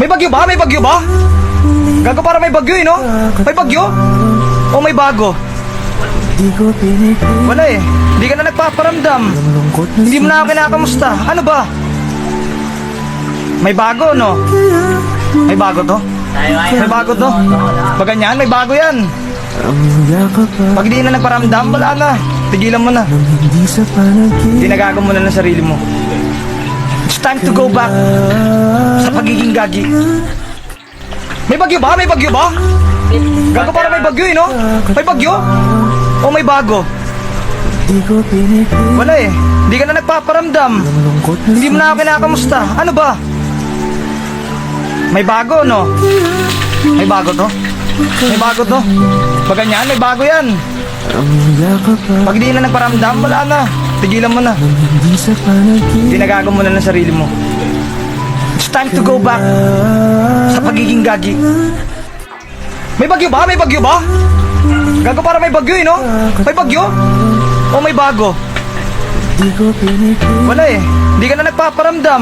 May bagyo ba? May bagyo ba? Gago, para may bagyo no? May bagyo? O may bago? Wala eh. Hindi ka na nagpaparamdam. Hindi mo na ako kinakamusta. Ano ba? May bago, no? May bago to? May bago to? Pag ganyan, may bago yan. Pag di na nagparamdam, wala na. Tigilan mo na. Tinagago mo na ng sarili mo. It's time to go back sa pagiging gagi. May bagyo ba? May bagyo ba? Gago, para may bagyo no? May bagyo? O may bago? Wala eh. Hindi ka na nagpaparamdam. Hindi mo na ako kinakamusta. Ano ba? May bago, no? May bago to? May bago to? Pag ganyan, may bago yan. Pag di na nagparamdam, wala na. Tigilan mo na. Tinagago mo na ng sarili mo. It's time to go back sa pagiging gagi. May bagyo ba? May bagyo ba? Gago, para may bagyo no? May bagyo? O may bago? Wala eh. Hindi ka na nagpaparamdam.